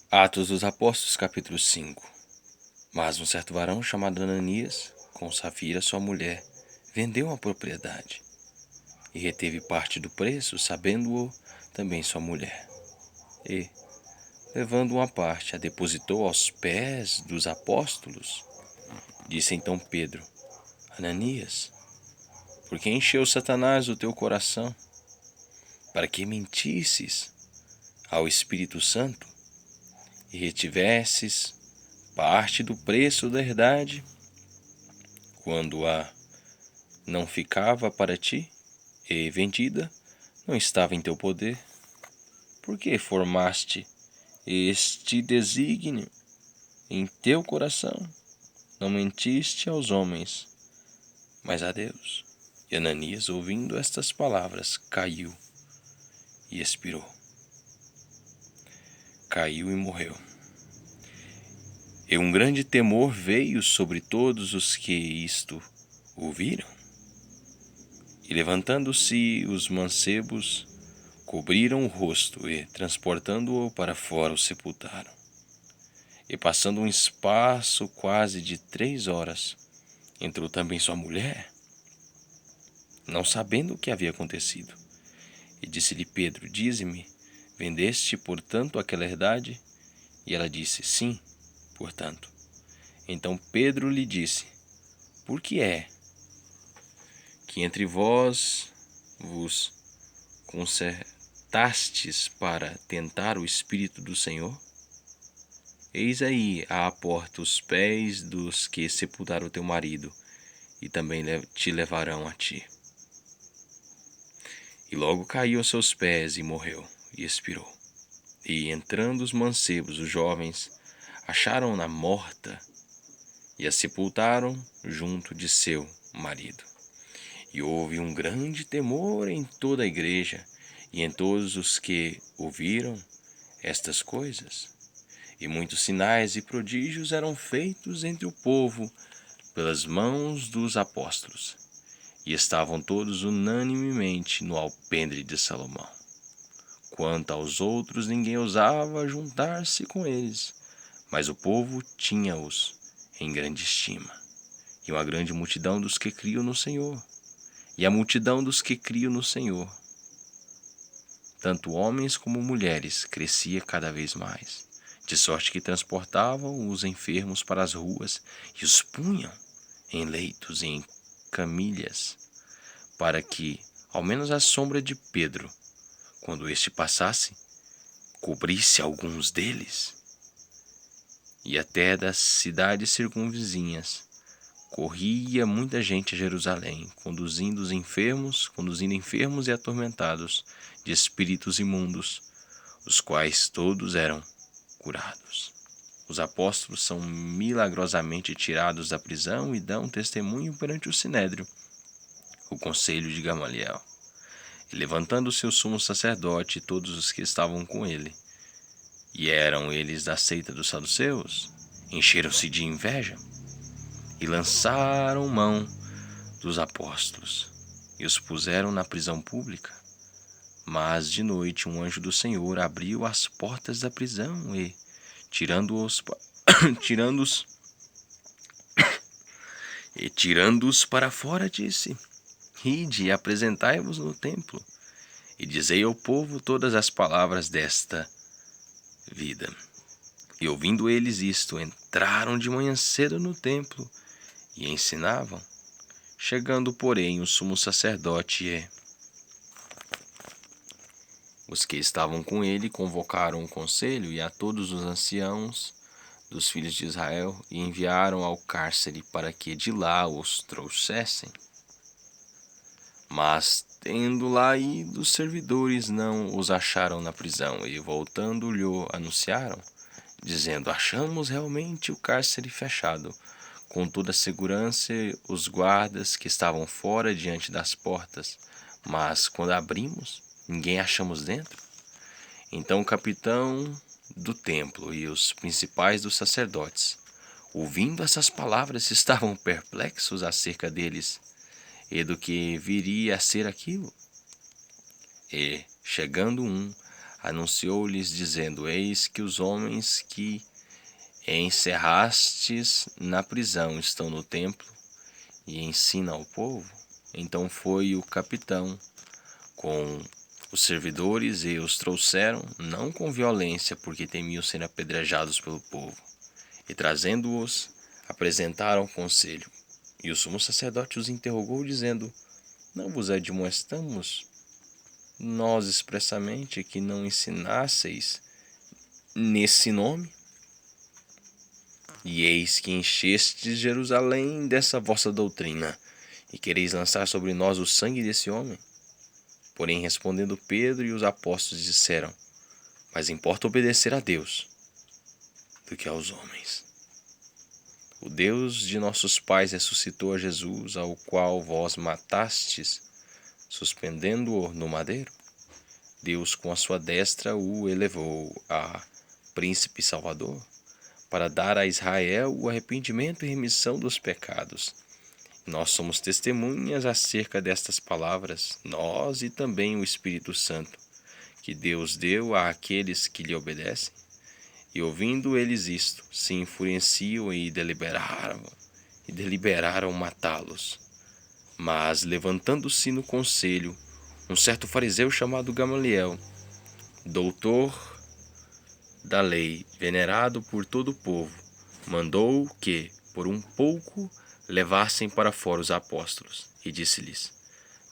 Atos dos Apóstolos, capítulo 5. Mas um certo varão chamado Ananias, com Safira sua mulher, vendeu uma propriedade e reteve parte do preço, sabendo-o também sua mulher. E, levando uma parte, a depositou aos pés dos apóstolos. Disse então Pedro: Ananias, por que encheu Satanás o teu coração, para que mentisses ao Espírito Santo e retivesses parte do preço da herdade, quando a não ficava para ti, e vendida, não estava em teu poder? Por que formaste este desígnio em teu coração? Não mentiste aos homens, mas a Deus. E Ananias, ouvindo estas palavras, caiu e expirou. Caiu e morreu. E um grande temor veio sobre todos os que isto ouviram. E levantando-se os mancebos, cobriram o rosto e, transportando-o para fora, o sepultaram. E passando um espaço quase de 3 horas, entrou também sua mulher, não sabendo o que havia acontecido. E disse-lhe Pedro: Dize-me, vendeste, portanto, aquela herdade? E ela disse: Sim, portanto. Então Pedro lhe disse: Por que é que entre vós vos concertastes para tentar o Espírito do Senhor? Eis aí à porta os pés dos que sepultaram teu marido, e também te levarão a ti. E logo caiu aos seus pés e morreu, e expirou. E entrando os mancebos, os jovens, acharam-na morta, e a sepultaram junto de seu marido. E houve um grande temor em toda a igreja e em todos os que ouviram estas coisas. E muitos sinais e prodígios eram feitos entre o povo pelas mãos dos apóstolos. E estavam todos unanimemente no alpendre de Salomão. Quanto aos outros, ninguém ousava juntar-se com eles, mas o povo tinha-os em grande estima. E uma grande multidão dos que criam no Senhor. E a multidão dos que criam no Senhor, tanto homens como mulheres, crescia cada vez mais, de sorte que transportavam os enfermos para as ruas e os punham em leitos e em camilhas, para que, ao menos a sombra de Pedro, quando este passasse, cobrisse alguns deles. E até das cidades circunvizinhas corria muita gente a Jerusalém, conduzindo enfermos e atormentados de espíritos imundos, os quais todos eram curados. Os apóstolos são milagrosamente tirados da prisão e dão testemunho perante o Sinédrio, o conselho de Gamaliel. E levantando o seu sumo sacerdote e todos os que estavam com ele, e eram eles da seita dos saduceus, encheram-se de inveja e lançaram mão dos apóstolos e os puseram na prisão pública. Mas de noite um anjo do Senhor abriu as portas da prisão e, tirando-os para fora, disse: Ide e apresentai-vos no templo, e dizei ao povo todas as palavras desta vida. E ouvindo eles isto, entraram de manhã cedo no templo e ensinavam. Chegando, porém, o sumo sacerdote e os que estavam com ele convocaram o conselho e a todos os anciãos dos filhos de Israel e enviaram ao cárcere para que de lá os trouxessem. Mas, tendo lá ido, os servidores não os acharam na prisão e, voltando, lhe anunciaram, dizendo: Achamos realmente o cárcere fechado, com toda a segurança os guardas que estavam fora diante das portas, mas quando abrimos, ninguém achamos dentro. Então o capitão do templo e os principais dos sacerdotes, ouvindo essas palavras, estavam perplexos acerca deles e do que viria a ser aquilo. E, chegando um, anunciou-lhes, dizendo: Eis que os homens que encerrastes na prisão estão no templo e ensinam ao povo. Então foi o capitão com os servidores e os trouxeram, não com violência, porque temiam ser apedrejados pelo povo. E trazendo-os, apresentaram ao conselho. E o sumo sacerdote os interrogou, dizendo: Não vos admoestamos nós expressamente que não ensinasseis nesse nome? E eis que enchestes Jerusalém dessa vossa doutrina, e quereis lançar sobre nós o sangue desse homem? Porém, respondendo Pedro e os apóstolos, disseram: Mais importa obedecer a Deus do que aos homens. O Deus de nossos pais ressuscitou a Jesus, ao qual vós matastes, suspendendo-o no madeiro. Deus com a sua destra o elevou a príncipe salvador, para dar a Israel o arrependimento e remissão dos pecados. Nós somos testemunhas acerca destas palavras, nós e também o Espírito Santo, que Deus deu àqueles que lhe obedecem. E ouvindo eles isto, se enfureciam e deliberaram matá-los. Mas, levantando-se no conselho, um certo fariseu chamado Gamaliel, doutor da lei, venerado por todo o povo, mandou que, por um pouco, levassem para fora os apóstolos, e disse-lhes: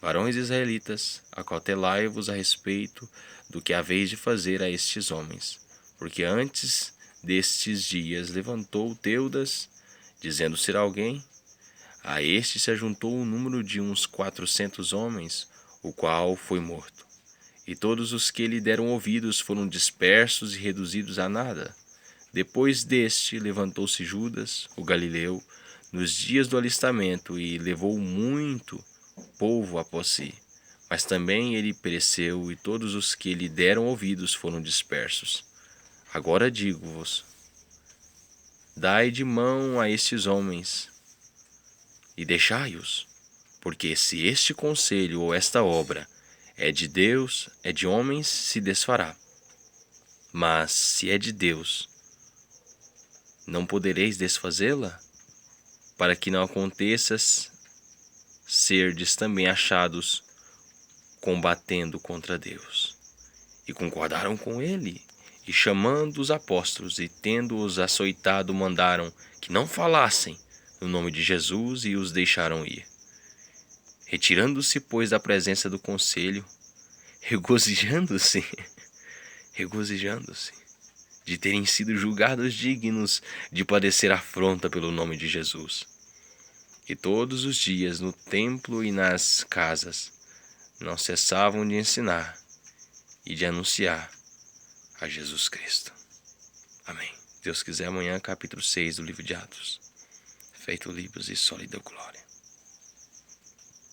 Varões israelitas, acautelai-vos a respeito do que haveis de fazer a estes homens, porque antes destes dias levantou Teudas, dizendo ser alguém. A este se ajuntou o número de uns 400 homens, o qual foi morto. E todos os que lhe deram ouvidos foram dispersos e reduzidos a nada. Depois deste, levantou-se Judas, o Galileu, nos dias do alistamento, e levou muito povo após si. Mas também ele pereceu, e todos os que lhe deram ouvidos foram dispersos. Agora digo-vos: dai de mão a estes homens, e deixai-os, porque se este conselho ou esta obra é de Deus, é de homens, se desfará. Mas se é de Deus, não podereis desfazê-la, para que não aconteça serdes também achados combatendo contra Deus. E concordaram com ele, e chamando os apóstolos, e tendo-os açoitado, mandaram que não falassem no nome de Jesus, e os deixaram ir. Retirando-se, pois, da presença do conselho, regozijando-se de terem sido julgados dignos de padecer afronta pelo nome de Jesus. E todos os dias no templo e nas casas não cessavam de ensinar e de anunciar a Jesus Cristo. Amém. Deus quiser, amanhã capítulo 6 do livro de Atos. Feito livros e sólido glória.